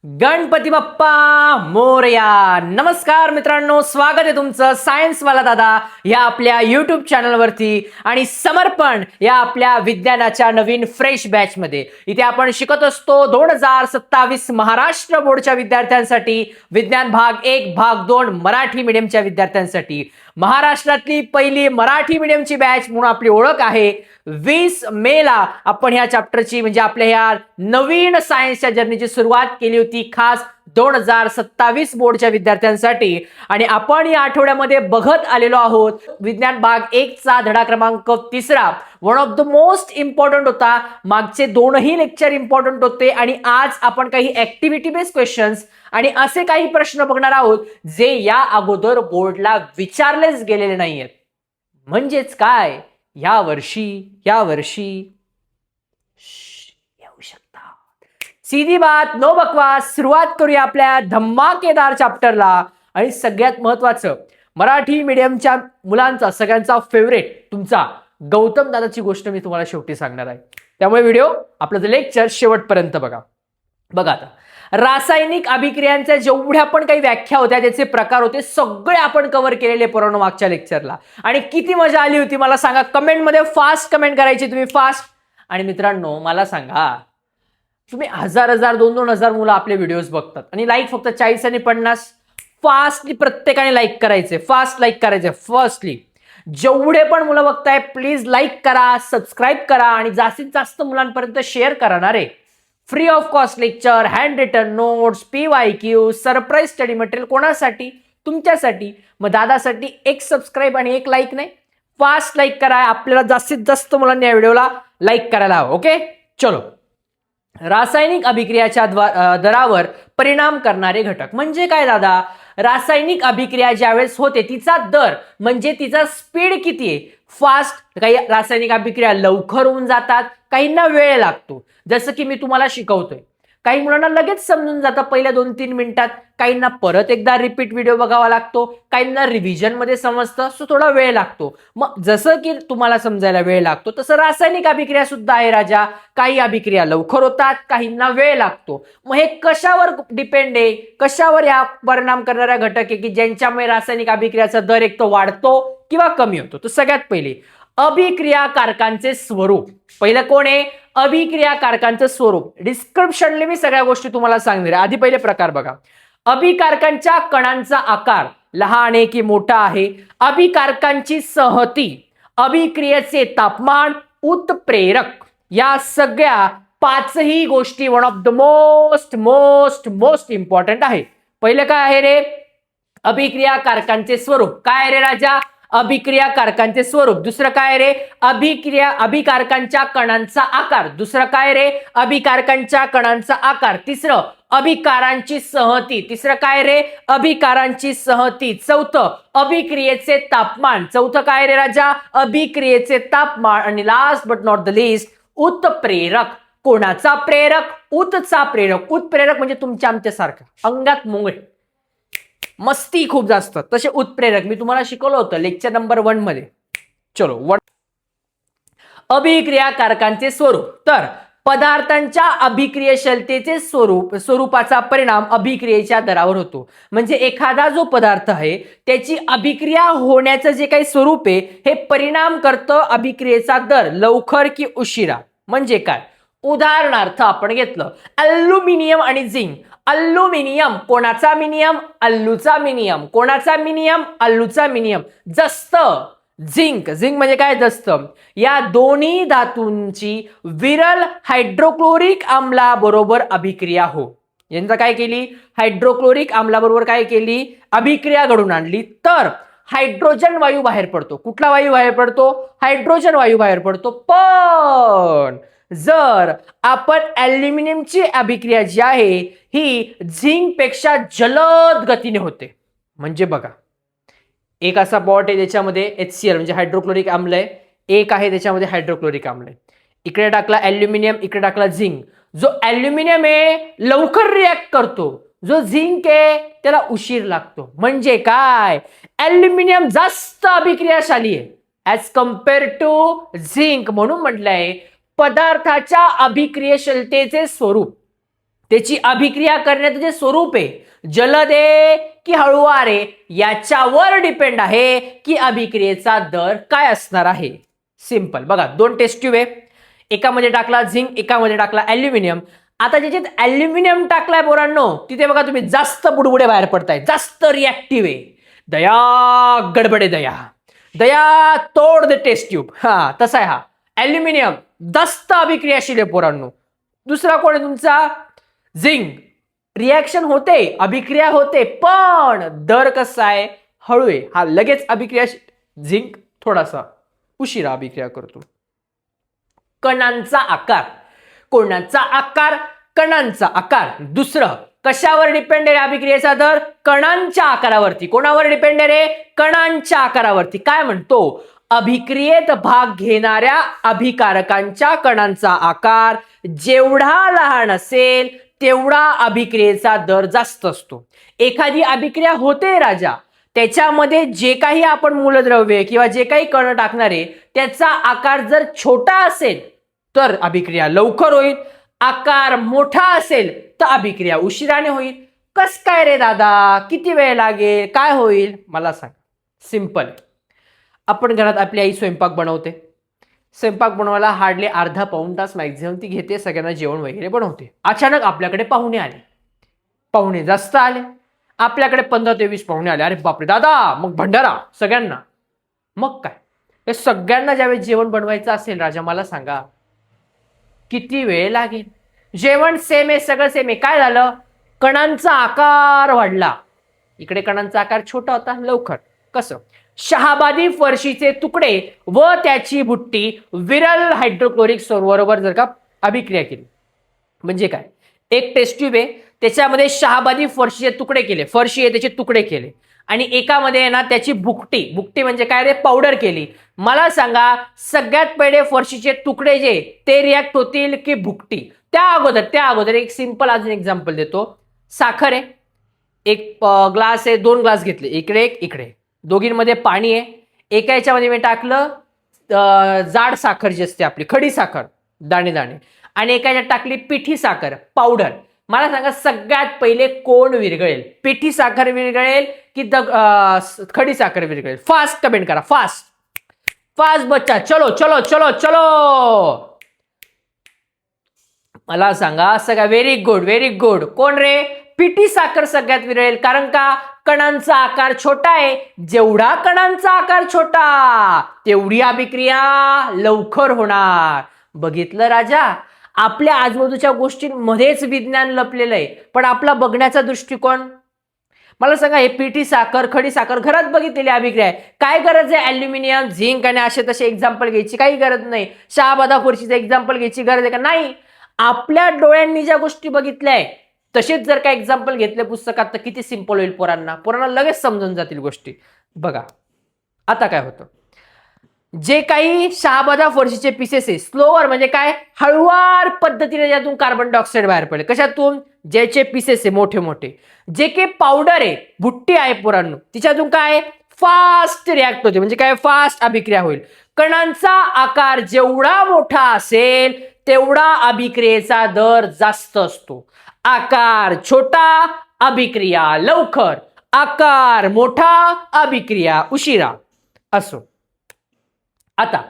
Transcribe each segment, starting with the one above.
गणपती बाप्पा मोरया. नमस्कार मित्रांनो, स्वागत आहे तुमचं सायन्सवाला दादा या आपल्या यूट्यूब चॅनलवरती आणि समर्पण या आपल्या विज्ञानाच्या नवीन फ्रेश बॅच मध्ये. इथे आपण शिकत असतो 2027 महाराष्ट्र बोर्डच्या विद्यार्थ्यांसाठी विज्ञान भाग 1 भाग 2 मराठी मीडियमच्या विद्यार्थ्यांसाठी. महाराष्ट्रातली पहिली मराठी मीडियमची बॅच म्हणून आपली ओळख आहे. 20 मेला आपण ह्या चॅप्टरची म्हणजे आपल्या ह्या नवीन सायन्सच्या जर्नीची सुरुवात केली होती खास 2027 बोर्डच्या विद्यार्थ्यांसाठी. आणि आपण या आठवड्यामध्ये बघत आलेलो आहोत विज्ञान भाग 1 चा धडा क्रमांक 3. One of the most important होता. मागचे दोनही लेक्चर इम्पॉर्टंट होते आणि आज आपण काही ऍक्टिव्हिटी बेस्ड क्वेश्चन्स आणि असे काही प्रश्न बघणार आहोत जे या अगोदर बोर्डला विचारलेच गेलेले नाहीयेत. म्हणजेच काय, या वर्षी येऊ शकतात. सीधी बात नो बकवास. सुरुवात करूया आपल्या धमाकेदार चॅप्टरला. आणि सगळ्यात महत्वाचं, मराठी मीडियमच्या मुलांचा सगळ्यांचा फेवरेट तुमचा गौतम दादाची गोष्ट मी तुम्हाला शेवटी सांगणार आहे. त्यामुळे व्हिडिओ आपलं लेक्चर शेवटपर्यंत बघा. आता रासायनिक अभिक्रियांच्या जेवढ्या पण काही व्याख्या होत्या, त्याचे प्रकार होते, सगळे आपण कव्हर केलेले पुराण मागच्या लेक्चरला. आणि किती मजा आली होती मला सांगा. कमेंटमध्ये फास्ट कमेंट करायची तुम्ही, फास्ट. आणि मित्रांनो मला सांगा, तुम्ही 1000 2,000 मुलं आपले व्हिडिओज बघतात आणि लाईक फक्त 40 आणि 50. फास्टली प्रत्येकाने लाईक करायचे, फास्ट लाईक करायचे. फर्स्टली जेवढे पण मुलं बघताय प्लीज लाईक करा, सबस्क्राईब करा आणि जास्तीत जास्त मुलांपर्यंत शेअर करा रे. Free of cost lecture, hand return notes, PYQ, surprise study material. कोणासाठी? तुमच्यासाठी. मग दादासाठी एक सबस्क्राईब आणि एक लाईक नाही, फास्ट लाईक करा. आपल्याला जास्तीत जास्त मुलांनी या व्हिडिओला लाईक करायला हवं. ओके चलो. रासायनिक अभिक्रियाच्या दरावर परिणाम करणारे घटक म्हणजे काय दादा? रासायनिक अभिक्रिया ज्यावेळेस होते तिचा दर म्हणजे तिचा स्पीड किती आहे, फास्ट. काही रासायनिक अभिक्रिया लवकर होऊन जातात, काहींना वेळ लागतो. जसं की मी तुम्हाला शिकवतोय, काही मुलांना लगेच समजून जातं पहिल्या 2-3 मिनिटात, काहींना परत एकदा रिपीट व्हिडिओ बघावा लागतो, काहींना रिव्हिजन मध्ये समजतं, सो थोडा वेळ लागतो. मग जसं की तुम्हाला समजायला वेळ लागतो तसं रासायनिक अभिक्रिया सुद्धा आहे राजा. काही अभिक्रिया लवकर होतात, काहींना वेळ लागतो. मग हे कशावर डिपेंड आहे, कशावर या परिणाम करणारा घटक आहे की ज्यांच्यामुळे रासायनिक अभिक्रियाचा दर एक तो वाढतो किंवा कमी होतो? तर सगळ्यात पहिले अभिक्रियाकारकांचे स्वरूप. पहिलं कोण आहे? अभिक्रियाकारकांचं स्वरूप. डिस्क्रिप्शनले मी सगळ्या गोष्टी तुम्हाला सांगणार. आधी पहिले प्रकार बघा. अभिकारकांच्या कणांचा आकार लहान आहे की मोठा आहे, अभिकारकांची संहती, अभिक्रियेचे तापमान, उत्प्रेरक. या सगळ्या 5ही गोष्टी one of the most important आहे. पहिलं काय आहे रे? अभिक्रियाकारकांचे स्वरूप. काय रे राजा? अभिक्रियाकारकांचे स्वरूप. दुसरं काय रे? अभिकारकांच्या कणांचा आकार. दुसरं काय रे? अभिकारकांच्या कणांचा आकार. तिसरं अभिकारांची संहती. तिसरं काय रे? अभिकारांची संहती. चौथं अभिक्रियेचे तापमान. चौथं काय रे राजा? अभिक्रियेचे तापमान. आणि last but not the list उत्प्रेरक. कोणाचा प्रेरक? उत्चा प्रेरक. उत्प्रेरक म्हणजे तुमच्या आमच्यासारखं अंगात मुंगळे, मस्ती खूप जास्त, तसे उत्प्रेरक मी तुम्हाला शिकवलं होतं लेक्चर नंबर 1 मध्ये. चलो. अभिक्रियाकारकांचे स्वरूप. तर पदार्थांच्या अभिक्रियशीलतेचे स्वरूपाचा परिणाम अभिक्रियेच्या दरावर होतो. म्हणजे एखादा जो पदार्थ आहे त्याची अभिक्रिया होण्याचं जे काही स्वरूप आहे हे परिणाम करतं अभिक्रियेचा दर, लवकर की उशिरा. म्हणजे काय? उदाहरणार्थ आपण घेतलं अल्युमिनियम आणि झिंक. अल्युमिनियम कोणाचा मिनियम? अल्लूचा मिनियम. कोणाचा मिनियम? अल्लूचा मिनियम. जस्त झिंक. झिंक म्हणजे काय? जस्त. या दोन्ही धातूंची विरल हायड्रोक्लोरिक आम्लाबरोबर अभिक्रिया हो. यांचा काय केली? हायड्रोक्लोरिक आम्लाबरोबर काय केली? अभिक्रिया घडून आणली. तर हायड्रोजन वायू बाहेर पडतो. कुठला वायू बाहेर पडतो? हायड्रोजन वायू बाहेर पडतो. पण जर आपण ॲल्युमिनियमची अभिक्रिया जी आहे ही झिंक पेक्षा जलद गतीने होते. म्हणजे बघा, एक असा बॉट आहे त्याच्यामध्ये HCl म्हणजे हायड्रोक्लोरिक आम्ल आहे, एक आहे त्याच्यामध्ये हायड्रोक्लोरिक आम्ल आहे. इकडे टाकला ॲल्युमिनियम, इकडे टाकला झिंक. जो ॲल्युमिनियम आहे लवकर रिॲक्ट करतो, जो झिंक आहे त्याला उशीर लागतो. म्हणजे काय? ॲल्युमिनियम जास्त अभिक्रियाशाली आहे ॲज कम्पेअर टू झिंक. म्हणून म्हटलंय पदार्थाच्या अभिक्रियशीलतेचे स्वरूप त्याची अभिक्रिया करण्याचं जे स्वरूप आहे जलद आहे की हळुवार आहे याच्यावर डिपेंड आहे की अभिक्रियेचा दर काय असणार आहे. सिंपल. बघा, दोन टेस्ट ट्यूब आहे, एकामध्ये टाकला झिंक, एकामध्ये टाकला ॲल्युमिनियम. आता ज्याच्यात ॲल्युमिनियम टाकलाय पोरांनो तिथे बघा तुम्ही जास्त बुडबुडे बाहेर पडताय, जास्त रिॲक्टिव्ह आहे. दया गडबडे दया, दया तोड दे टेस्ट ट्यूब. हा तसा आहे हा ॲल्युमिनियम, जास्त अभिक्रियाशील आहे पोरांनो. दुसरा कोण आहे तुमचा झिंक, रिॲक्शन होते, अभिक्रिया होते, पण दर कसा आहे हळू आहे. हा लगेच अभिक्रिया, झिंक थोडासा उशिरा अभिक्रिया करतो. कणांचा आकार, कोणाचा आकार, कणांचा आकार. दुसरं कशावर डिपेंड आहे अभिक्रियेचा दर? कणांच्या आकारावरती. कोणावर डिपेंड आहे रे? कणांच्या आकारावरती. काय म्हणतो? अभिक्रियेत भाग घेणाऱ्या अभिकारकांच्या कणांचा आकार जेवढा लहान असेल तेवढा अभिक्रियेचा दर जास्त असतो. एखादी अभिक्रिया होते राजा, त्याच्यामध्ये जे काही आपण मूलद्रव्य किंवा जे काही कण टाकणारे त्याचा आकार जर छोटा असेल तर अभिक्रिया लवकर होईल, आकार मोठा असेल तर अभिक्रिया उशिराने होईल. कस काय रे दादा? किती वेळ लागेल? काय होईल? मला सांग. सिंपल. आपण घरात आपली आई स्वयंपाक बनवते, स्वयंपाक बनवायला हार्डली अर्धा पाऊण तास मॅक्झिमम ती घेते, सगळ्यांना जेवण वगैरे बनवते. अचानक आपल्याकडे पाहुणे आले, पाहुणे जास्त आले, आपल्याकडे 15 ते 20 पाहुणे आले. अरे बापरे दादा, मग भंडारा सगळ्यांना. मग काय, हे सगळ्यांना ज्यावेळेस जेवण बनवायचं असेल राजा मला सांगा किती वेळ लागेल? जेवण सेम आहे, सगळं सेम आहे. काय झालं? कणांचा आकार वाढला. इकडे कणांचा आकार छोटा होता, लवकर. कसं? शहाबादी फरशीचे तुकडे व त्याची भुट्टी विरल हायड्रोक्लोरिक बरोबर जर का अभिक्रिया केली, म्हणजे काय? एक टेस्ट ट्यूब आहे, त्याच्यामध्ये शहाबादी फरशीचे तुकडे केले, फरशी आहे त्याचे तुकडे केले, आणि एकामध्ये आहे ना त्याची भुकटी, भुकटी म्हणजे काय रे? पावडर केली. मला सांगा सगळ्यात पहिले फरशीचे तुकडे जे ते रिॲक्ट होतील की भुकटी? त्या अगोदर एक सिंपल अजून एक्झाम्पल देतो. साखर आहे, एक ग्लास आहे, 2 ग्लास घेतले, इकडे एक इकडे, दोघींमध्ये पाणी आहे. एका याच्यामध्ये मी टाकलं जाड साखर जी असते आपली खडी साखर दाणे दाणे, आणि एका याच्यात टाकली पिठी साखर पावडर. मला सांगा सगळ्यात पहिले कोण विरघळेल? पिठी साखर विरघळेल की खडी साखर विरघळेल? फास्ट कमेंट करा, फास्ट फास्ट बच्चा, चलो चलो चलो चलो. मला सांगा सगळ्या. Very good very good. कोण रे? पिठी साखर सगळ्यात विरळेल. कारण का? कणांचा आकार छोटा आहे. जेवढा कणांचा आकार छोटा तेवढी अभिक्रिया लवकर होणार. बघितलं राजा, आपल्या आजूबाजूच्या गोष्टींमध्येच विज्ञान लपलेलं आहे, पण आपला बघण्याचा दृष्टिकोन. मला सांगा, हे पिठी साखर खडी साखर घरात बघितलेली अभिक्रिया आहे. काय गरज आहे ॲल्युमिनियम झिंक आणि असे तसे एक्झाम्पल घ्यायची? काही गरज नाही. शहाबादा फरशीचं एक्झाम्पल घ्यायची गरज आहे का? नाही. आपल्या डोळ्यांनी ज्या गोष्टी बघितल्या तसेच जर का एक्झाम्पल घेतले पुस्तकात तर किती सिंपल होईल. पोरांना लगेच समजून जातील गोष्टी. बघा आता काय होतं, जे काही शहाबादा फरशीचे पीसेस आहे, स्लोअर म्हणजे काय? हळुवार पद्धतीने ज्यातून कार्बन डायऑक्साईड बाहेर पडेल. कशातून? ज्याचे पीसेस आहे मोठे मोठे. जे काही पावडर आहे, भुट्टी आहे पोरांनो, तिच्यातून काय? फास्ट रिॲक्ट होते, म्हणजे काय? फास्ट अभिक्रिया होईल. कणांचा आकार जेवढा मोठा असेल तेवढा अभिक्रियेचा दर जास्त असतो. आकार छोटा, अभिक्रिया लवकर. आकार मोठा, अभिक्रिया उशिरा. असो. आता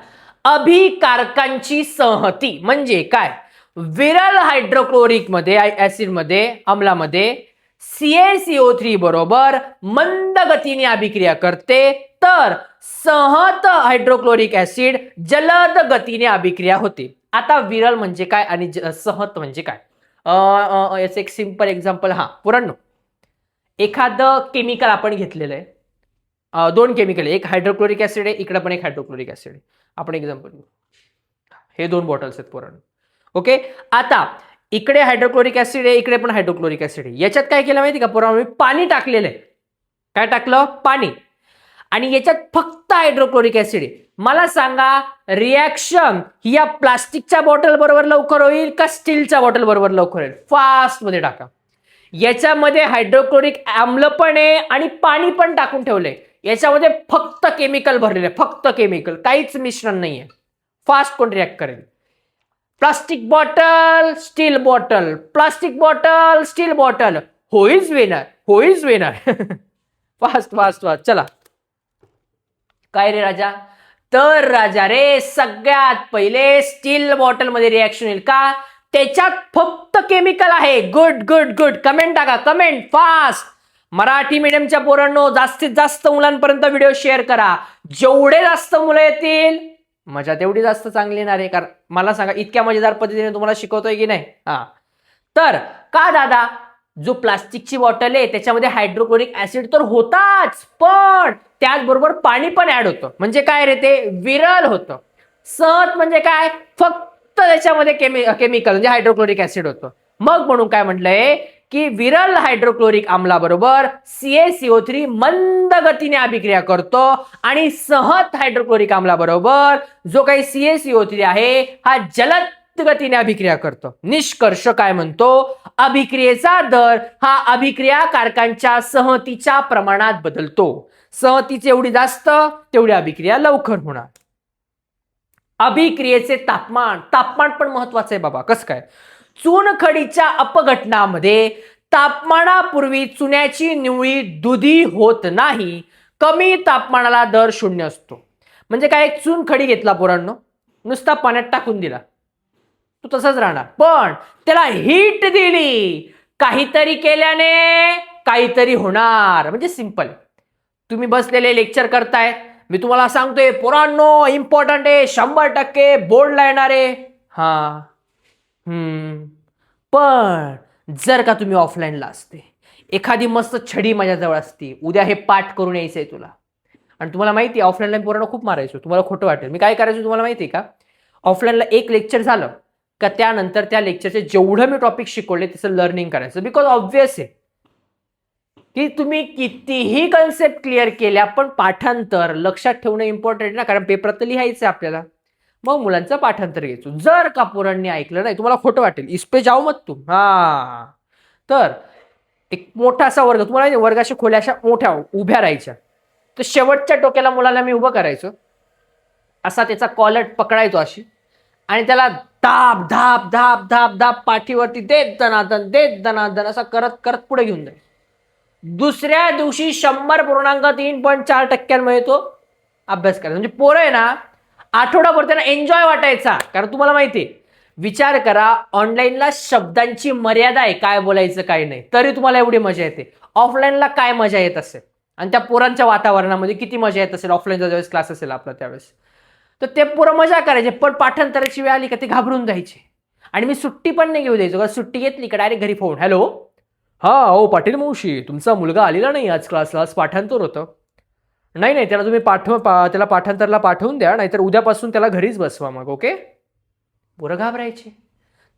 अभिकारकांची संहती म्हणजे काय? विरल हायड्रोक्लोरिक मध्ये ऍसिड मध्ये अम्लामध्ये CaCO3 बरोबर मंद गतीने अभिक्रिया करते, तर सहत हायड्रोक्लोरिक ऍसिड जलद गतीने अभिक्रिया होते. आता विरल म्हणजे काय आणि सहत म्हणजे काय? याचं एक सिंपल एक्झाम्पल. हा पोरांनो, एखादं केमिकल आपण घेतलेलं आहे, 2 केमिकल, एक हायड्रोक्लोरिक ऍसिड आहे, इकडे पण एक हायड्रोक्लोरिक ऍसिड आहे. आपण एक्झाम्पल घेऊ, हे 2 बॉटल्स आहेत पोरांनो. ओके. आता इकडे हायड्रोक्लोरिक ऍसिड आहे, इकडे पण हायड्रोक्लोरिक ऍसिड आहे. याच्यात काय केलं माहिती का पोरांनो? मी पाणी टाकलेलं आहे. काय टाकलं? पाणी. आणि याच्यात फक्त हायड्रोक्लोरिक ऍसिड आहे. मला सांगा रिॲक्शन ही या प्लास्टिकच्या बॉटल बरोबर लवकर होईल का स्टीलच्या बॉटल बरोबर लवकर होईल? फास्ट मध्ये टाका. याच्यामध्ये हायड्रोक्लोरिक आम्ल पण आहे आणि पाणी पण टाकून ठेवलंय. याच्यामध्ये फक्त केमिकल भरलेले, फक्त केमिकल, काहीच मिश्रण नाहीये. फास्ट कोण रिॲक्ट करेल? Plastic bottle steel bottle, plastic bottle steel bottle. Who is winner, who is winner? Fast fast fast चला. काय रे राजा? तर राजा रे सगळ्यात पहिले स्टील बॉटल मध्ये रिॲक्शन येईल का? त्याच्यात फक्त केमिकल आहे. Good good good. कमेंट टाका, कमेंट फास्ट. मराठी मीडियमच्या पोरांनो जास्तीत जास्त मुलांपर्यंत व्हिडिओ शेअर करा. जेवढे जास्त मुलं येतील मजा तेवढी जास्त चांगली येणार आहे. कारण मला सांगा इतक्या मजेदार पद्धतीने तुम्हाला शिकवतोय की नाही? हा. तर का दादा, जो प्लास्टिकची बॉटल आहे त्याच्यामध्ये हायड्रोक्लोरिक ऍसिड तर होताच, पण त्याचबरोबर पाणी पण ऍड होतं. म्हणजे काय रे, ते विरल होतं. सहज म्हणजे काय, फक्त त्याच्यामध्ये केमिकल म्हणजे हायड्रोक्लोरिक ऍसिड होतं. मग म्हणून काय म्हटलंय की विरल हायड्रोक्लोरिक आम्लाबरोबर CaCO3 मंद गतीने अभिक्रिया करतो आणि सहज हायड्रोक्लोरिक आम्लाबरोबर जो काही CaCO3 आहे हा जलद गतीने अभिक्रिया करतो. निष्कर्ष काय म्हणतो? अभिक्रियेचा दर हा अभिक्रियाकारकांच्या सहतीच्या प्रमाणात बदलतो. सहतीची एवढी जास्त तेवढी अभिक्रिया लवकर होणार. अभिक्रियेचे तापमान, तापमान पण महत्वाचं आहे बाबा. कसं काय? चुनखडीच्या अपघटनामध्ये तापमानापूर्वी चुन्याची निवळी दुधी होत नाही. कमी तापमानाला दर 0 असतो. म्हणजे काय, एक चुनखडी घेतला पोरांनो, नुसता पाण्यात टाकून दिला, तो तसाच राहणार. पण त्याला हीट दिली, काहीतरी केल्याने काहीतरी होणार. म्हणजे सिंपल. तुम्ही बसलेले लेक्चर करताय, मी तुम्हाला सांगतोय पोरांनो इम्पॉर्टंट आहे, 100% बोर्डला येणार आहे. हा. पण जर का तुम्ही ऑफलाईनला असते, एखादी मस्त छडी माझ्याजवळ असती, उद्या हे पाठ करून यायचंय तुला, आणि तुम्हाला माहिती आहे ऑफलाईनला पोरांना खूप मारायचो, तुम्हाला खोटं वाटेल. मी काय करायचो तुम्हाला माहिती आहे का? ऑफलाईनला एक लेक्चर झालं का त्यानंतर त्या लेक्चरचे जेवढं मी टॉपिक शिकवले त्याचं लर्निंग करायचं. बिकॉज ऑब्व्हियस आहे की तुम्ही कितीही कन्सेप्ट क्लिअर केल्या पण पाठांतर लक्षात ठेवणं इम्पॉर्टंट ना, कारण पेपरात तर लिहायचं आपल्याला. मग मुलांचं पाठांतर घ्यायचो. जर का पोरांनी ऐकलं नाही, तुम्हाला खोटं वाटेल, इस्पे जाऊ मत तू. हा. तर एक मोठा असा वर्ग, तुम्हाला वर्गाच्या खोल्या अशा मोठ्या उभ्या राहायच्या, तर शेवटच्या टोक्याला मुलाला मी उभं करायचो, असा त्याचा कॉलर पकडायचो अशी, आणि त्याला धाप धाप धाप धाप धाप पाठीवरती देत दनादन असा करत करत पुढे घेऊन जायचं. दुसऱ्या दिवशी 100.3.4% तो अभ्यास करायचा. म्हणजे पोरं आहे ना, आठवडाभर त्यांना एन्जॉय वाटायचा. कारण तुम्हाला माहितीये, विचार करा, ऑनलाईनला शब्दांची मर्यादा आहे, काय बोलायचं काय नाही, तरी तुम्हाला एवढी मजा येते. ऑफलाईनला काय मजा येत असेल, आणि त्या पोरांच्या वातावरणामध्ये किती मजा येत असेल ऑफलाईनचा ज्यावेळेस क्लास असेल आपला त्यावेळेस. तर ते पोरं मजा करायचे, पण पाठांतराची वेळ आली का ते घाबरून जायचे. आणि मी सुट्टी पण नाही घेऊ द्यायचो. सुट्टी घेतली का डायरेक्ट घरी फोन, हॅलो, हा ओ पाटील मावशी, तुमचा मुलगा आलेला नाही आज क्लासला, आज पाठांतर होतं. नाही नाही, त्याला तुम्ही त्याला पाठांतरला पाठवून द्या, नाहीतर उद्यापासून त्याला घरीच बसवा मग. ओके. पोरं घाबरायचे.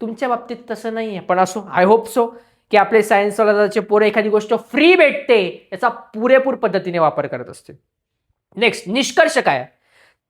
तुमच्या बाबतीत तसं नाही आहे, पण असो, आय होप सो की आपले सायन्सवाल्याचे पोरं एखादी गोष्ट फ्री भेटते याचा पुरेपूर पद्धतीने वापर करत असतील. नेक्स्ट, निष्कर्ष काय?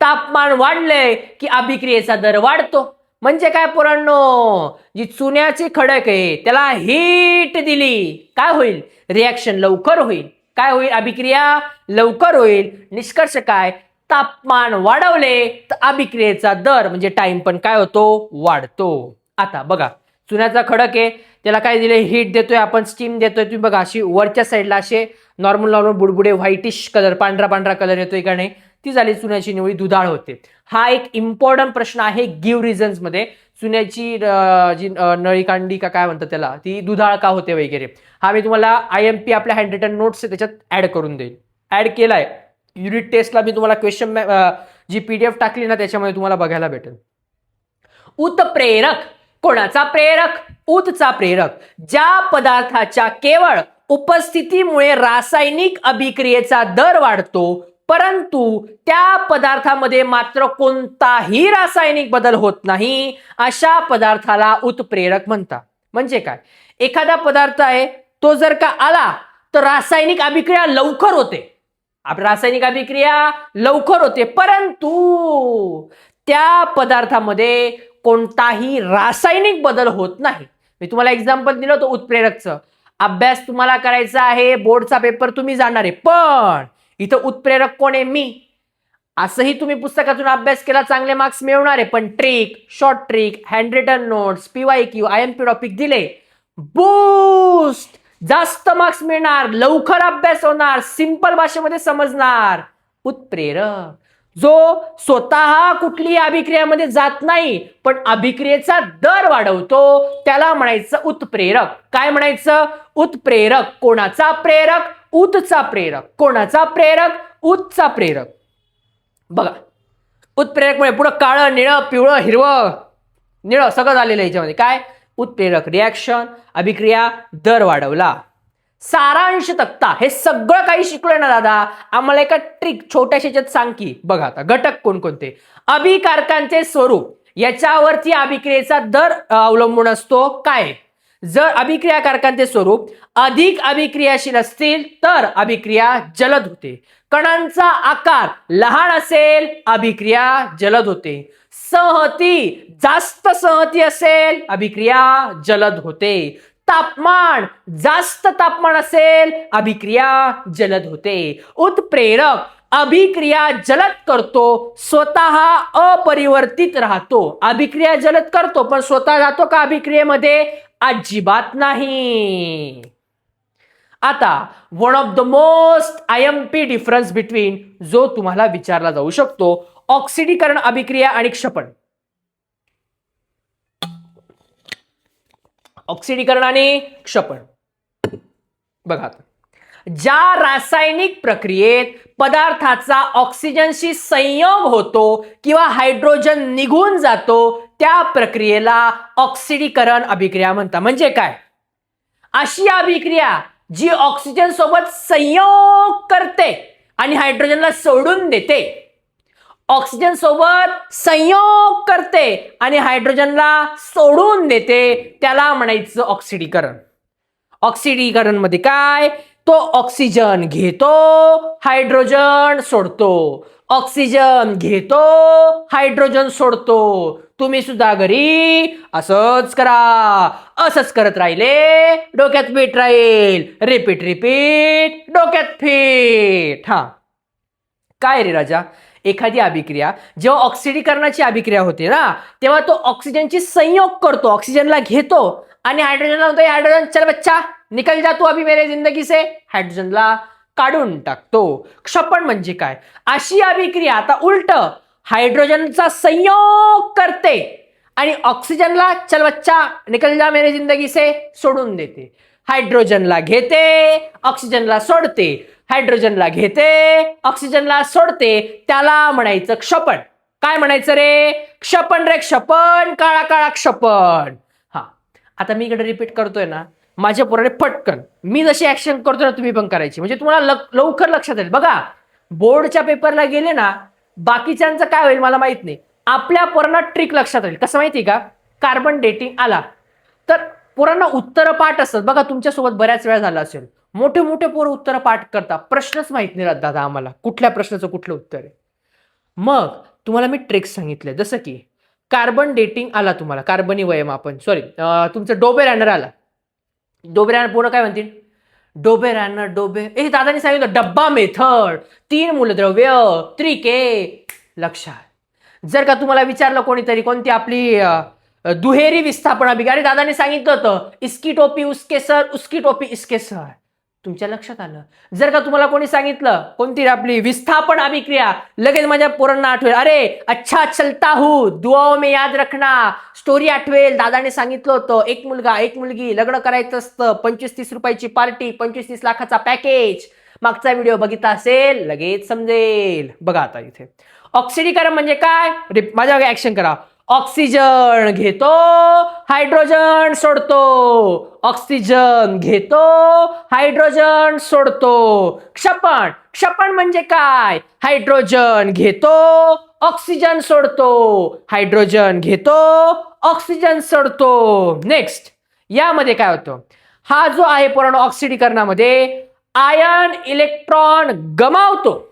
तापमान वाढलंय की अभिक्रियेचा दर वाढतो. म्हणजे काय पोरांनो, जी चुन्याची खडक आहे त्याला हीट दिली, काय होईल? रिॲक्शन लवकर होईल. काय होईल? अभिक्रिया लवकर होईल. निष्कर्ष काय? तापमान वाढवले तर अभिक्रियेचा दर म्हणजे टाइम पण काय होतो? वाढतो. आता बघा, चुन्याचा खडक आहे, त्याला काय दिले? हीट देतोय आपण, स्टीम देतोय. तुम्ही बघा, अशी वरच्या साईडला असे नॉर्मल बुडबुडे व्हाईटिश कलर, पांढरा पांढरा कलर येतोय का नाही, ती झाली चुन्याची निवळी दुधाळ होते. हा एक इम्पॉर्टंट प्रश्न आहे गिव्ह रिझन्स मध्ये. चुन्याची जी नळीकांडी का काय म्हणतात त्याला, ती दुधाळ का होते वगैरे, हा मी तुम्हाला IMP आपल्या हँड रिटन नोट्स त्याच्यात ऍड करून देईल. ऍड केलाय. युनिट टेस्टला मी तुम्हाला क्वेश्चन जी PDF टाकली ना त्याच्यामध्ये तुम्हाला बघायला भेटेल. उत्प्रेरक. कोणाचा प्रेरक? ऊतचा प्रेरक. ज्या पदार्थाच्या केवळ उपस्थितीमुळे रासायनिक अभिक्रियेचा दर वाढतो, परंतु त्या पदार्थामध्ये मात्र कोणताही रासायनिक बदल होत नाही, अशा पदार्थाला उत्प्रेरक म्हणतात. म्हणजे काय? एखादा पदार्थ आहे, तो जर का आला तर रासायनिक अभिक्रिया लवकर होते, रासायनिक अभिक्रिया लवकर होते, परंतु त्या पदार्थामध्ये कोणताही रासायनिक बदल होत नाही. मी तुम्हाला एक्झाम्पल दिलं होतं उत्प्रेरकचं. अभ्यास तुम्हाला करायचा आहे, बोर्डचा पेपर तुम्ही जाणार आहे, पण इथं उत्प्रेरक कोण आहे? मी. असंही तुम्ही पुस्तकातून अभ्यास केला चांगले मार्क्स मिळवणार आहे, पण trick, short trick, hand return notes, PYQ, IMP topic दिले, बूस्ट, जास्त मार्क्स मिळणार, लवकर अभ्यास होणार, सिंपल भाषेमध्ये समजणार. उत्प्रेरक, जो स्वतः कुठली अभिक्रियामध्ये जात नाही पण अभिक्रियेचा दर वाढवतो त्याला म्हणायचं उत्प्रेरक. काय म्हणायचं? उत्प्रेरक. कोणाचा प्रेरक? उत्चा प्रेरक. कोणाचा प्रेरक? उत्चा प्रेरक. बघा, उत्प्रेरकमुळे पुढं काळं, निळं, पिवळं, हिरवं, निळं सगळं झालेलं आहे याच्यामध्ये. काय? उत्प्रेरक, रिॲक्शन, अभिक्रिया, दर वाढवला. सारांश तक्ता, हे सगळं काही शिकलोय ना दादा, आम्हाला एका ट्रिक छोट्याशा याच्यात सांग की. बघा आता घटक कोणकोणते. अभिकारकांचे स्वरूप, याच्यावरती अभिक्रियेचा दर अवलंबून असतो. काय? जर अभिक्रियाकारकांचे स्वरूप अधिक अभिक्रियाशील असतील तर अभिक्रिया जलद होते. कणांचा आकार लहान असेल अभिक्रिया जलद होते. संहती, जास्त संहती असेल अभिक्रिया जलद होते. तापमान, जास्त तापमान असेल अभिक्रिया जलद होते. उत्प्रेरक, अभिक्रिया जलद करतो, स्वतः अपरिवर्तित राहतो. अभिक्रिया जलद करतो पण स्वतः जातो का अभिक्रियेमध्ये? अजिबात नाही. आता one of the most IMP difference between, जो तुम्हाला विचारला जाऊ शकतो, ऑक्सिडीकरण अभिक्रिया आणि क्षपण. ऑक्सिडीकरण आणि क्षपण. बघा आता, ज्या रासायनिक प्रक्रियेत पदार्थाचा ऑक्सिजनशी संयोग होतो किंवा हायड्रोजन निघून जातो त्या प्रक्रियेला ऑक्सिडीकरण अभिक्रिया म्हणतात. म्हणजे काय? अशी अभिक्रिया जी ऑक्सिजन सोबत संयोग करते आणि हायड्रोजनला सोडून देते. ऑक्सिजन सोबत संयोग करते आणि हायड्रोजनला सोडून देते, त्याला म्हणायचं ऑक्सिडीकरण. ऑक्सिडीकरण मध्ये काय? तो ऑक्सिजन घेतो, हायड्रोजन सोडतो. ऑक्सिजन घेतो, हायड्रोजन सोडतो. तुम्ही सुद्धा घरी असंच करा. असंच करत राहिले डोक्यात फिट राहील. रिपीट रिपीट, डोक्यात फिट. हा काय रे राजा, एखादी अभिक्रिया जेव्हा ऑक्सिडीकरणाची अभिक्रिया होते ना तेव्हा तो ऑक्सिजनची संयोग करतो, ऑक्सिजनला घेतो आणि हायड्रोजनला म्हणतो हायड्रोजन चल बच्चा निकल जा तू अभी मेरे जिंदगी से, हायड्रोजनला काढून टाकतो. क्षपण म्हणजे काय? अशी अभिक्रिया आता उलट हायड्रोजनचा संयोग करते आणि ऑक्सिजनला चल बच्चा निकल जा मेरे जिंदगी से सोडून देते. हायड्रोजनला घेते, ऑक्सिजनला सोडते. हायड्रोजनला घेते, ऑक्सिजनला सोडते, त्याला म्हणायचं क्षपण. काय म्हणायचं रे? क्षपण रे क्षपण, काळा काळा क्षपण. हा आता मी इकडे रिपीट करतोय ना, माझ्या पोराने पटकन मी जशी ऍक्शन करतोय ना तुम्ही पण करायची, म्हणजे तुम्हाला लवकर लक्षात येईल. बघा बोर्डच्या पेपरला गेले ना, बाकीच्यांचं काय होईल मला माहित नाही, आपल्या पोरांना ट्रिक लक्षात राहील. कसं माहिती का? कार्बन डेटिंग आला तर पोरांना उत्तर पाठ असतात. बघा तुमच्यासोबत बऱ्याच वेळा झाला असेल, मोठे मोठे पोरं उत्तर पाठ करतात, प्रश्नच माहित नाही राहत दादा आम्हाला कुठल्या प्रश्नाचं कुठलं उत्तर आहे. मग तुम्हाला मी ट्रिक्स सांगितले, जसं की कार्बन डेटिंग आला तुम्हाला, कार्बनी वयमापन, सॉरी तुमचं डोबे रॅनर आला. डोबे रॅनर पोरं काय म्हणतील? डोबे रॅनर डोबे, हे दादानी सांगितलं डब्बा मेथड, 3 मूलद्रव्य, त्रिके. लक्षात जर का तुम्हाला विचारलं कोणीतरी कोणती आपली दुहेरी विस्थापन अभिक्रिया, अरे दादाने सांगितलं होतं इसकी टोपी उसके सर, उसकी टोपी इसके सर, तुमच्या लक्षात आलं. जर का तुम्हाला कोणी सांगितलं कोणती आपली विस्थापन अभिक्रिया, लगेच माझ्या पोरांना आठवेल, अरे अच्छा चलता हूं, दुआओं में याद रखना, स्टोरी आठवेल, दादाने सांगितलं होतं एक मुलगा एक मुलगी लग्न करायचं असतं, 25-30 रुपयाची पार्टी, 25-30 लाखाचा पॅकेज. मागचा व्हिडिओ बघितला असेल लगेच समजेल. बघा आता इथे ऑक्सिडीकरण म्हणजे काय? माझ्या ऍक्शन करा. ऑक्सिजन घेतो, हायड्रोजन सोडतो. ऑक्सिजन घेतो, हायड्रोजन सोडतो. क्षपण, क्षपण म्हणजे काय? हायड्रोजन घेतो, ऑक्सिजन सोडतो. हायड्रोजन घेतो, ऑक्सिजन सोडतो. नेक्स्ट यामध्ये काय होतं? हा जो आहे पोरांनो ऑक्सिडीकरणामध्ये आयन इलेक्ट्रॉन गमावतो,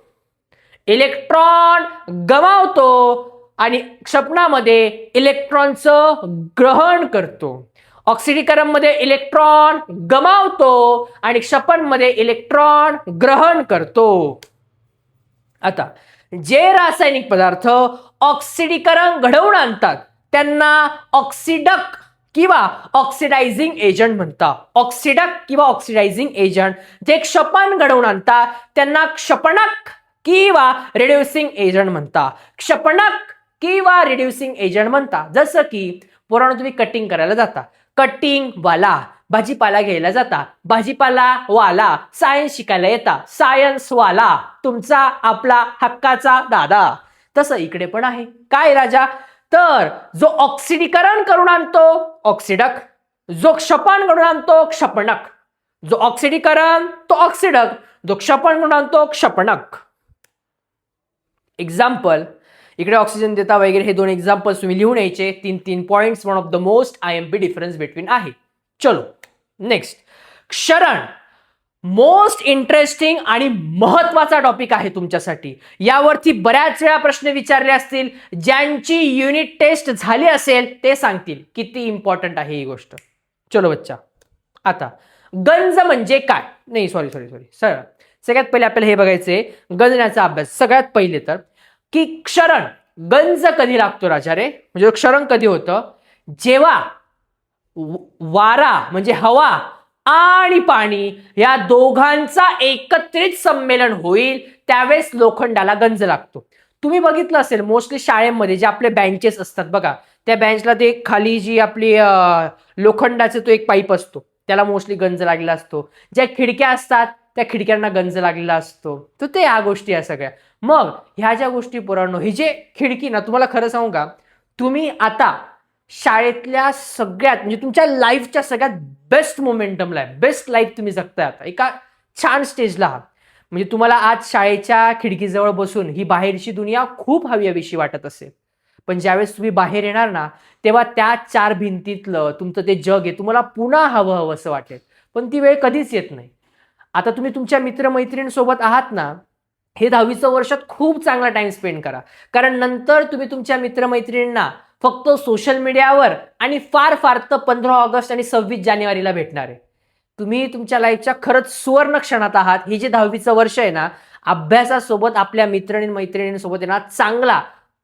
इलेक्ट्रॉन गमावतो आणि क्षपणामध्ये इलेक्ट्रॉनचं ग्रहण करतो. ऑक्सिडीकरण मध्ये इलेक्ट्रॉन गमावतो आणि क्षपण मध्ये इलेक्ट्रॉन ग्रहण करतो. आता जे रासायनिक पदार्थ ऑक्सिडीकरण घडवून आणतात त्यांना ऑक्सिडक किंवा ऑक्सिडायझिंग एजंट म्हणतात. ऑक्सिडक किंवा ऑक्सिडायझिंग एजंट जे क्षपण घडवून आणतात त्यांना क्षपणक किंवा रिड्युसिंग एजंट म्हणतात. क्षपणक किंवा रिड्युसिंग एजंट म्हणतात. जसं की पोरांनो तुम्ही कटिंग करायला जाता, कटिंग वाला. भाजीपाला घ्यायला जाता, भाजीपाला वाला. सायन्स शिकायला येता, सायन्स वाला. तुमचा आपला हक्काचा दादा. तसं इकडे पण आहे. काय राजा? तर जो ऑक्सिडीकरण करून आणतो ऑक्सिडक, जो क्षपण करून आणतो क्षपणक. जो ऑक्सिडीकरण तो ऑक्सिडक, जो क्षपण करून आणतो क्षपणक. एक्झाम्पल इकडे ऑक्सिजन देता वगैरे हे दोन एक्झाम्पल्स तुम्ही लिहून यायचे. 3 points. One of the most IMP difference between आहे. चलो नेक्स्ट. क्षरण मोस्ट इंटरेस्टिंग आणि महत्वाचा टॉपिक आहे तुमच्यासाठी. यावरती बऱ्याच वेळा प्रश्न विचारले असतील. ज्यांची युनिट टेस्ट झाली असेल ते सांगतील किती इम्पॉर्टंट आहे ही गोष्ट. चलो बच्चा, आता गंज म्हणजे काय? नाही सॉरी सगळ्यात पहिले आपल्याला हे बघायचंय गंजण्याचा अभ्यास. सगळ्यात पहिले तर की क्षरण गंज कधी लागतो राजा रे? म्हणजे क्षरण कधी होतं? जेव्हा वारा म्हणजे हवा आणि पाणी या दोघांचा एकत्रित संमेलन होईल त्यावेळेस लोखंडाला गंज लागतो. तुम्ही बघितलं असेल मोस्टली शाळेमध्ये जे आपले बेंचेस असतात बघा, त्या बेंचला ते खाली जी आपली लोखंडाचा तो एक पाईप असतो त्याला मोस्टली गंज लागलेला असतो. ज्या खिडक्या असतात त्या खिडक्यांना गंज लागलेला असतो. तर ते ह्या गोष्टी या सगळ्या. मग ह्या ज्या गोष्टी पोरांनो, ही जे खिडकी ना, तुम्हाला खरं सांगू का, तुम्ही आता शाळेतल्या सगळ्यात म्हणजे तुमच्या लाईफच्या सगळ्यात बेस्ट मोमेंटमला आहे. बेस्ट लाईफ तुम्ही जगताय आता एका छान स्टेजला आहात. म्हणजे तुम्हाला आज शाळेच्या खिडकीजवळ बसून ही बाहेरची दुनिया खूप हवीशी वाटत असेल. पण ज्यावेळेस तुम्ही बाहेर येणार ना तेव्हा त्या 4 भिंतीतलं तुमचं ते जग आहे तुम्हाला पुन्हा हवं असं वाटेल. पण ती वेळ कधीच येत नाही. आता तुम्ही तुमच्या मित्रमैत्रिणींसोबत आहात ना, हे 10वीचं वर्षात खूप चांगला टाइम स्पेंड करा. कारण नंतर तुम्ही तुमच्या मित्रमैत्रिणींना फक्त सोशल मीडियावर आणि फार फार तर 15 ऑगस्ट आणि 26 जानेवारीला भेटणार आहे. तुम्ही तुमच्या लाईफच्या खरंच सुवर्ण क्षणात आहात. हे जे 10वीचं वर्ष आहे ना, अभ्यासासोबत आपल्या मैत्रिणींसोबत आहे ना चांगला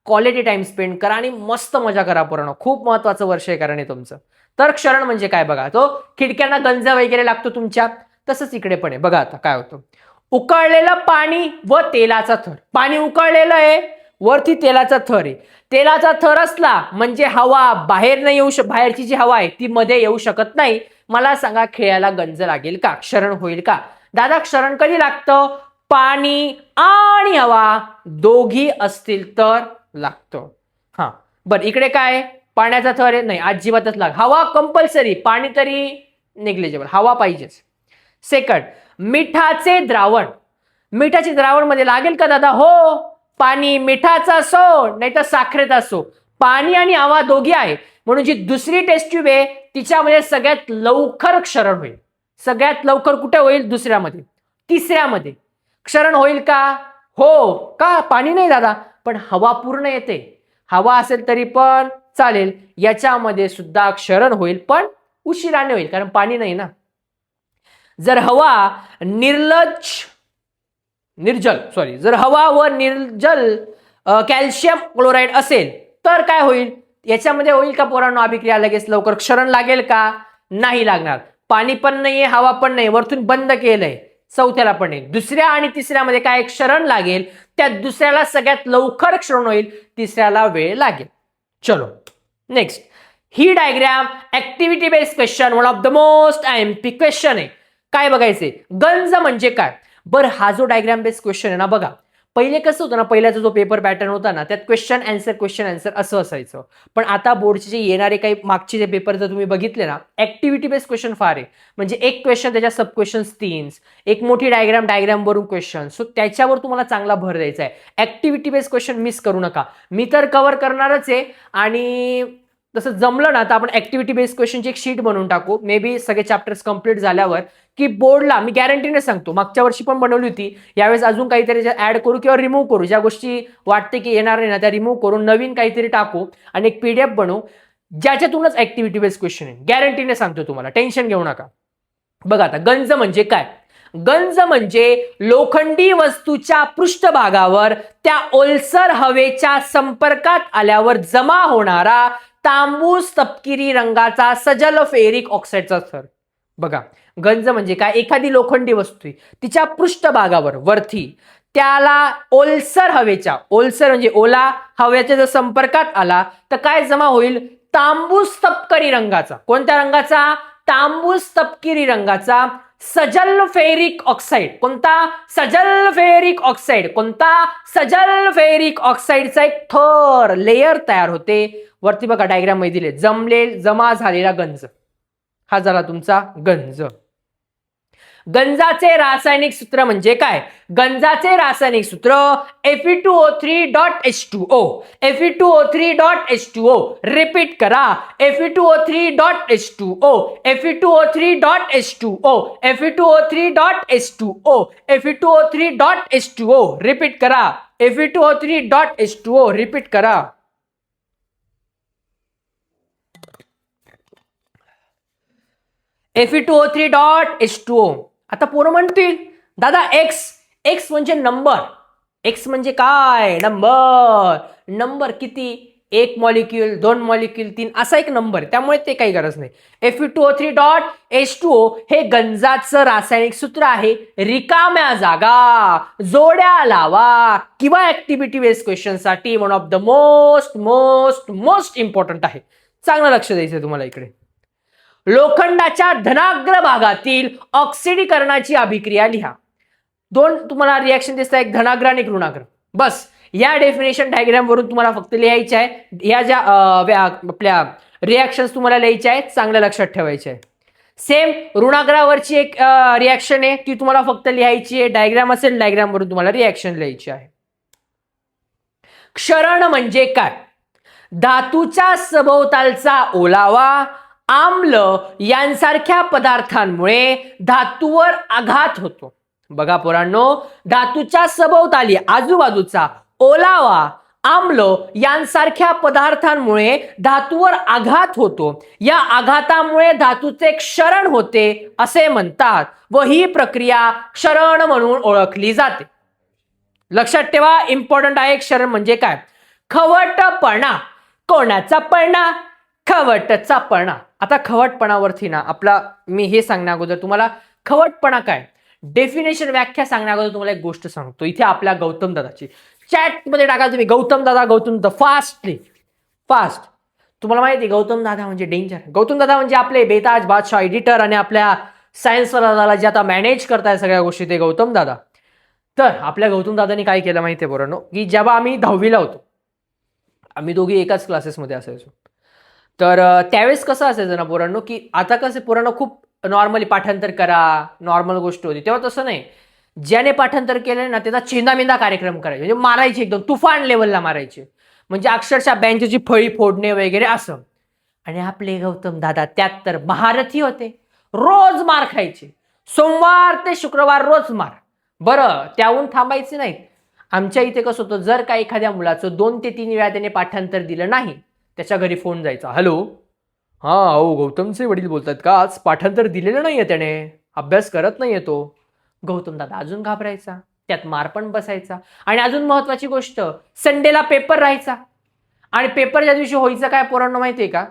क्वालिटी टाइम स्पेंड करा आणि मस्त मजा करा पोरांनो. खूप महत्वाचं वर्ष आहे कारण हे तुमचं. तर क्षरण म्हणजे काय बघा, तो खिडक्यांना गंज वगैरे लागतो तुमच्या. तसंच इकडे पण आहे बघा. आता काय होतं, उकळलेलं पाणी व तेलाचा थर. पाणी उकळलेलं आहे, वरती तेलाचा थर आहे. तेलाचा थर असला म्हणजे हवा बाहेर नाही येऊ बाहेरची जी हवा आहे ती मध्ये येऊ शकत नाही. मला सांगा खेळायला गंज लागेल का? क्षरण होईल का? दादा क्षरण कधी लागतं? पाणी आणि हवा दोघी असतील तर लागतं. हा बरं, इकडे काय पाण्याचा थर आहे? नाही, अजिबातच लाग. हवा कंपल्सरी, पाणी तरी नेग्लिजिबल, हवा पाहिजेच. सेकंड, मिठाचे द्रावण. मिठाचे द्रावण मध्ये लागेल का दादा? हो. पाणी मिठाचा असो नाही तर साखरेचा असो, पाणी आणि हवा दोघी आहे. म्हणून जी दुसरी टेस्ट ट्यूब आहे तिच्यामध्ये सगळ्यात लवकर क्षरण होईल. सगळ्यात लवकर कुठे होईल? दुसऱ्यामध्ये. तिसऱ्यामध्ये क्षरण होईल का? हो. का? पाणी नाही दादा, पण हवा पूर्ण येते. हवा असेल तरी पण चालेल. याच्यामध्ये सुद्धा क्षरण होईल पण उशिराने होईल कारण पाणी नाही ना. जर हवा जर हवा व निर्जल कॅल्शियम क्लोराईड असेल तर काय होईल? याच्यामध्ये होईल का पोरांनो अभिक्रिया लगेच लवकर? क्षरण लागेल का? नाही लागणार. पाणी पण नाहीये, हवा पण नाही, वरतून बंद केलंय. चौथ्याला पण नाही. दुसऱ्या आणि तिसऱ्यामध्ये काय क्षरण लागेल? त्या दुसऱ्याला सगळ्यात लवकर क्षरण होईल, तिसऱ्याला वेळ लागेल. चलो next. He diagram activity based question, one of the most IMP question आहे. काय बघायचे? गंज म्हणजे काय? बरं, हा जो डायग्राम बेस्ड क्वेश्चन आहे ना बघा, पहिले कसं होतं ना, पहिल्याचा जो पेपर पॅटर्न होता ना त्यात क्वेश्चन आन्सर असं असायचं. पण आता बोर्डचे जे येणारे काही मागचे जे पेपर जर तुम्ही बघितले ना, ऍक्टिव्हिटी बेस्ड क्वेश्चन फार आहे. म्हणजे एक क्वेश्चन त्याच्या सब क्वेश्चन्स 3, एक मोठी डायग्राम वरून क्वेश्चन. सो त्याच्यावर तुम्हाला चांगला भर द्यायचा आहे. ऍक्टिव्हिटी बेस्ड क्वेश्चन मिस करू नका. मी तर कव्हर करणारच आहे आणि तसं जमलं ना तर आपण ऍक्टिव्हिटी बेस्ड क्वेश्चनची एक शीट बनवून टाकू. मे बी सगळे चॅप्टर्स कंप्लीट झाल्यावर की बोर्डला मी गॅरंटीने सांगतो, मागच्या वर्षी पण बनवली होती, यावेळेस अजून काहीतरी ऍड करू किंवा रिमूव्ह करू. ज्या गोष्टी वाटते की येणार नाही ना त्या रिमूव्ह करून नवीन काहीतरी टाकू आणि एक PDF बनवू ज्याच्यातूनच ऍक्टिव्हिटी बेस्ड क्वेश्चन आहे. गॅरंटीने सांगतो तुम्हाला, टेन्शन घेऊ नका. बघा आता गंज म्हणजे काय? गंज म्हणजे लोखंडी वस्तूच्या पृष्ठभागावर त्या ओलसर हवेच्या संपर्कात आल्यावर जमा होणारा तांबूस तपकिरी रंगाचा सजल फेरिक ऑक्साईडचा थर. बघा, गंज म्हणजे काय, एखादी लोखंडी वस्तू तिच्या पृष्ठभागावर वरती त्याला ओलसर हवेच्या, ओलसर म्हणजे ओला हवेच्या जर संपर्कात आला तर काय जमा होईल, तांबूस तपकिरी रंगाचा. कोणत्या रंगाचा, तांबूस तपकिरी रंगाचा सजल फेरिक ऑक्साईड. कोणता, सजल फेरिक ऑक्साईड. कोणता, सजल फेरिक ऑक्साईडचा एक थर, लेयर तयार होते. वरती बघा डायग्राम मध्ये दिले, जमा झालेला गंज, हा झाला तुमचा गंज. गंजाचे रासायनिक सूत्र म्हणजे काय, गंजाचे रासायनिक सूत्र Fe2O3.H2O. Fe2O3.H2O. रिपीट करा, Fe2O3.H2O. Fe2O3.H2O. Fe2O3.H2O. Fe2O3.H2O. Repeat करा, Fe2O3.H2O. रिपीट करा. Fe2O3.H2O. आता पोरं म्हणतील दादा एक्स, एक्स म्हणजे नंबर, एक्स म्हणजे काय, नंबर. नंबर किती, एक मॉलिक्यूल, दोन मॉलिक्यूल, तीन, असा एक नंबर, त्यामुळे ते काही गरज नाही. Fe2O3.H2O हे गंजाचं रासायनिक सूत्र आहे. रिकाम्या जागा, जोड्या लावा किंवा ऍक्टिव्हिटी बेस्ड क्वेश्चन साठी one of the most most most important आहे. चांगलं लक्ष द्यायचं तुम्हाला इकडे. लोखंडाच्या धनाग्र भागातील ऑक्सिडीकरणाची अभिक्रिया लिहा. दोन तुम्हाला रिएक्शन दिसतात, एक धनाग्र आणि एक ऋणाग्र. बस या डेफिनेशन डायग्राम वरून तुम्हाला फक्त लिहायचे आहे. या ज्या आपल्या रिएक्शन्स तुम्हाला लिहायच्या आहेत, चांगल्या लक्षात ठेवायचे आहे. सेम ऋणाग्रावरची एक रिएक्शन आहे, ती तुम्हाला फक्त लिहायची आहे. डायग्राम असेल, डायग्राम वरून तुम्हाला रिएक्शन लिहायची आहे. क्षरण म्हणजे काय, धातूच्या सभोवतालचा ओलावा, आम्ल यांसारख्या पदार्थांमुळे धातूवर आघात होतो. बघा पोरांनो, धातूच्या सभोवताली आजूबाजूचा ओलावा, आम्ल यांसारख्या पदार्थांमुळे धातूवर आघात होतो. या आघातामुळे धातूचे क्षरण होते असे म्हणतात व ही प्रक्रिया क्षरण म्हणून ओळखली जाते. लक्षात ठेवा, इम्पॉर्टंट आहे. क्षरण म्हणजे काय, खवटपणा. कोणाचा पणा, खवटचा पणा. आता खवटपणावरती ना आपला मी हे सांगण्या अगोदर तुम्हाला खवटपणा काय, डेफिनेशन व्याख्या सांगण्या अगोदर तुम्हाला एक गोष्ट सांगतो. इथे आपल्या गौतम दादाची चॅट मध्ये टाका तुम्ही, गौतम दादा फास्टली फास्ट. तुम्हाला माहिती गौतम दादा म्हणजे डेंजर. गौतम दादा म्हणजे आपले बेताज बादशाह एडिटर आणि आपल्या सायन्स दादाला जे आता मॅनेज करताय सगळ्या गोष्टी, ते गौतम दादा. तर आपल्या गौतम दादानी काय केलं माहितीये पोरांनो, की जेव्हा आम्ही 10वीला होतो, आम्ही दोघी एकाच क्लासेसमध्ये असायचो. तर त्यावेळेस कसं असायचं ना पोरांनो, की आता कसं पोरांनो खूप नॉर्मली पाठांतर करा, नॉर्मल गोष्ट होती. तेव्हा तसं नाही. ज्याने पाठांतर केलं ना त्याचा चेंदामेंदा कार्यक्रम करायचे, म्हणजे मारायचे, एकदम तुफान लेवलला मारायचे, म्हणजे अक्षरशः बँकेची फळी फोडणे वगैरे असं. आणि आपले गौतम दादा त्यात तर महारथी होते, रोज मार खायचे, सोमवार ते शुक्रवार रोज मार. बरं, त्याहून थांबायचे नाहीत. आमच्या इथे कसं होतं, जर का एखाद्या मुलाचं 2 ते 3 वेळा त्याने पाठांतर दिलं नाही, त्याच्या घरी फोन जायचा, हॅलो, हां हो गौतमचे वडील बोलतात का, आज पाठांतर दिलेलं नाहीये त्याने, अभ्यास करत नाहीये तो. गौतम दादा अजून घाबरायचा, त्यात मार पण बसायचा. आणि अजून महत्वाची गोष्ट, संडेला पेपर राहायचा. आणि पेपरच्या दिवशी व्हायचं काय पोरांनो माहितीये का,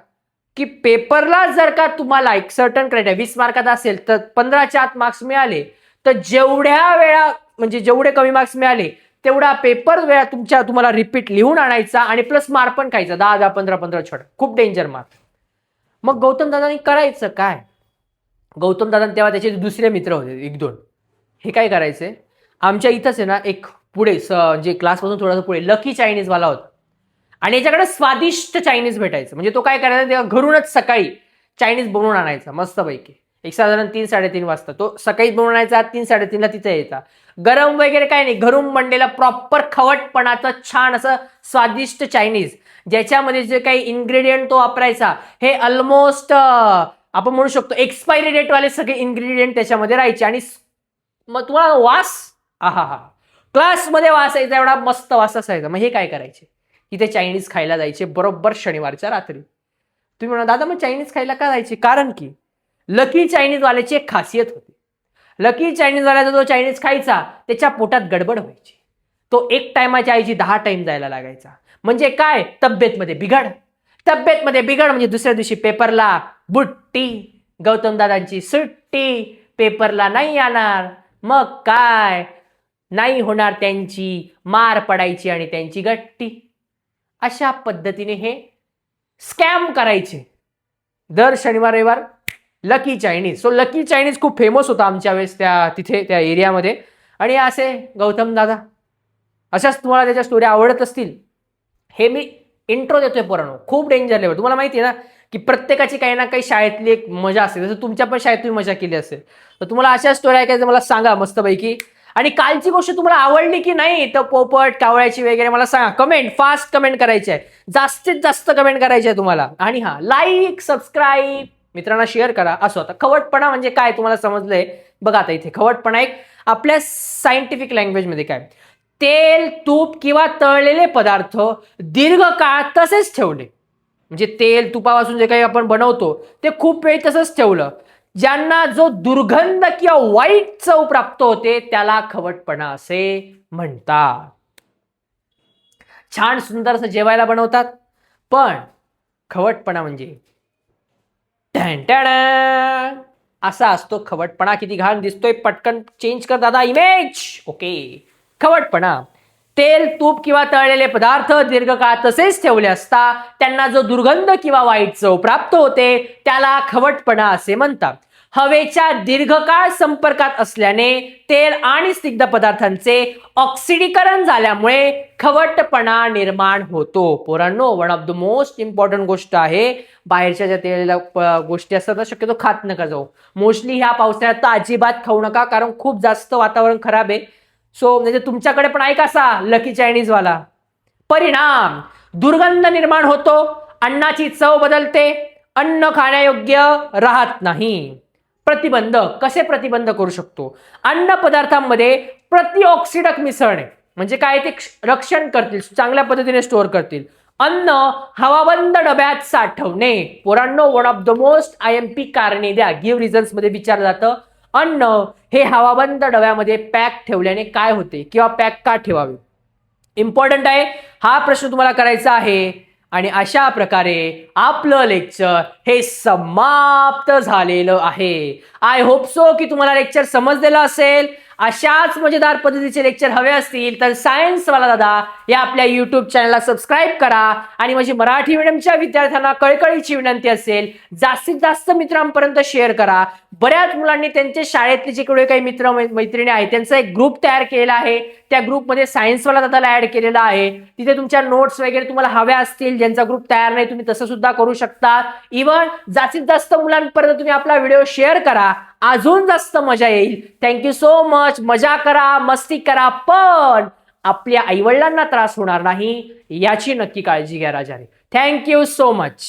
की पेपरला जर का तुम्हाला एक सर्टन क्रायटेरिया 20 मार्कात असेल तर 15च्या आत मार्क्स मिळाले, तर जेवढ्या वेळा म्हणजे जेवढे कमी मार्क्स मिळाले तेवढा पेपर वेळा तुम्हाला रिपीट लिहून आणायचा आणि प्लस मार्क पण खायचा, 10 15 छोटा. खूप डेंजर मार्क. मग गौतम दादांनी करायचं काय, गौतम दादा तेव्हा त्याचे दुसरे मित्र होते 1-2, हे काय करायचे, आमच्या इथंच आहे ना एक पुढे जे क्लासपासून थोडंसं पुढे लकी चायनीज वाला होता. आणि याच्याकडे स्वादिष्ट चायनीज भेटायचं. म्हणजे तो काय करायचा, तेव्हा घरूनच सकाळी चायनीज बनवून आणायचा मस्तपैकी. एक साधारण 3-3:30 वाजता तो सकाळी बनवून आणायचा, 3-3:30ला तिथे यायचा. गरम वगैरे काय नाही, घरून बनलेला प्रॉपर खवटपणाचं छान असं स्वादिष्ट चायनीज, ज्याच्यामध्ये जे काही इन्ग्रेडियंट तो वापरायचा हे ऑलमोस्ट आपण म्हणू शकतो एक्सपायरी डेट वाले सगळे इन्ग्रेडियंट त्याच्यामध्ये राहायचे. आणि मग तुम्हाला वास, आहा, क्लासमध्ये वास यायचा, एवढा मस्त वास असायचा. मग हे काय करायचे, इथे चायनीज खायला जायचे बरोबर शनिवारच्या रात्री. तुम्ही म्हणा दादा मग चायनीज खायला का जायचे, कारण की लकी चायनीज वाल्याची एक खासियत होती, लकी चायनीज वाल्याचा जो चायनीज खायचा त्याच्या पोटात गडबड व्हायची. तो एक टायमाच्या ऐवजी 10 टाइम जायला लागायचा. म्हणजे काय, तब्येतमध्ये बिघड. तब्येतमध्ये बिघड म्हणजे दुसऱ्या दिवशी पेपरला बुट्टी, गौतम दादांची सुट्टी, पेपरला नाही येणार. मग काय, नाही होणार त्यांची, मार पडायची आणि त्यांची गट्टी. अशा पद्धतीने हे स्कॅम करायचे दर शनिवार रविवार lucky Chinese. So lucky Chinese खूप फेमस होता आमच्या वेळेस तिथे त्या एरियामध्ये. आणि असे गौतम दादा, अशाच तुम्हाला त्याच्या स्टोरी आवडत असतील. हे मी इंट्रो देतोय पोरांनो, खूप डेंजर लेवल. तुम्हाला माहिती आहे ना की प्रत्येकाची काही ना काही शाळेतली एक मजा असते. जसं तुमच्या पण शाळेत तुम्ही मजा केली असेल, तर तुम्हाला अशा स्टोरी ऐकायचं मला सांगा मस्तपैकी. आणि कालची गोष्ट तुम्हाला आवडली की नाही, तर पोपट कावळ्याची वगैरे मला सांगा. कमेंट, फास्ट कमेंट करायची आहे, जास्तीत जास्त कमेंट करायची आहे तुम्हाला. आणि हा, लाईक सबस्क्राईब मित्रांना शेअर करा. असो, आता खवटपणा म्हणजे काय तुम्हाला समजलंय. बघा आता इथे खवटपणा एक आपल्या सायंटिफिक लँग्वेजमध्ये काय, तेल, तूप किंवा तळलेले पदार्थ दीर्घकाळ तसेच ठेवले. म्हणजे तेल तुपापासून जे काही आपण बनवतो ते खूप वेळ तसंच ठेवलं, ज्यांना जो दुर्गंध किंवा वाईट चव प्राप्त होते त्याला खवटपणा असे म्हणतात. छान सुंदर असं जेवायला बनवतात, पण खवटपणा म्हणजे असा असतो खवटपणा. किती घाण दिसतोय, पटकन चेंज कर दादा इमेज. ओके, खवटपणा, तेल, तूप किंवा तळलेले पदार्थ दीर्घकाळ तसेच ठेवले असता त्यांना जो दुर्गंध किंवा वाईट चव प्राप्त होते त्याला खवटपणा असे म्हणतात. हवेच्या दीर्घकाळ संपर्कात असल्याने तेल आणि स्निग्ध पदार्थांचे ऑक्सिडीकरण झाल्यामुळे खवटपणा निर्माण होतो. पोरांनो, one of the most important गोष्ट आहे, बाहेरच्या ज्या तेलच्या गोष्टी असतात ना, शक्यतो खात नका जाऊ. मोस्टली ह्या पावसाळ्यात तर अजिबात खाऊ नका, कारण खूप जास्त वातावरण खराब आहे. सो म्हणजे तुमच्याकडे पण ऐका असा लकी चायनीज वाला. परिणाम, दुर्गंध निर्माण होतो, अन्नाची चव बदलते, अन्न खाण्यायोग्य राहत नाही. प्रतिबंध, कसे प्रतिबंध करू शकतो, अन्न पदार्थांमध्ये प्रतिऑक्सिडक मिसळणे. म्हणजे काय, ते रक्षण करतील, चांगल्या पद्धतीने स्टोअर करतील. अन्न हवाबंद डब्यात साठवणे. पोरांनो, one of the most IMP कारणे द्या, गिव्ह रिझन्स मध्ये विचारलं जातं. अन्न हे हवाबंद डब्यामध्ये पॅक ठेवल्याने काय होते किंवा पॅक का ठेवावे, इम्पॉर्टंट आहे. हा प्रश्न तुम्हाला करायचा आहे. आणि अशा प्रकारे आपलं लेक्चर हे समाप्त झालेलं आहे. आय होप सो की तुम्हाला लेक्चर समजलेलं असेल. अशाच मजेदार पद्धतीचे लेक्चर हवे असतील तर सायन्सवाला दादा या आपल्या युट्यूब चॅनलला सबस्क्राईब करा. आणि माझी मराठी मीडियमच्या विद्यार्थ्यांना कळकळीची विनंती असेल, जास्तीत जास्त मित्रांपर्यंत शेअर करा. बऱ्याच मुलांनी त्यांचे शाळेतले जे काही मित्र मैत्रिणी आहेत त्यांचा एक ग्रुप तयार केला आहे. त्या ग्रुपमध्ये सायन्सवाला दादाला ऍड केलेला आहे. तिथे तुमच्या नोट्स वगैरे तुम्हाला हव्या असतील, ज्यांचा ग्रुप तयार नाही तुम्ही तसं सुद्धा करू शकता. इव्हन जास्तीत जास्त मुलांपर्यंत तुम्ही आपला व्हिडिओ शेअर करा, अजून जास्त मजा येईल. Thank you so much. मजा करा, मस्ती करा, पण आपल्या आईवडिलांना त्रास होणार नाही याची नक्की काळजी घ्या राजाने. Thank you so much.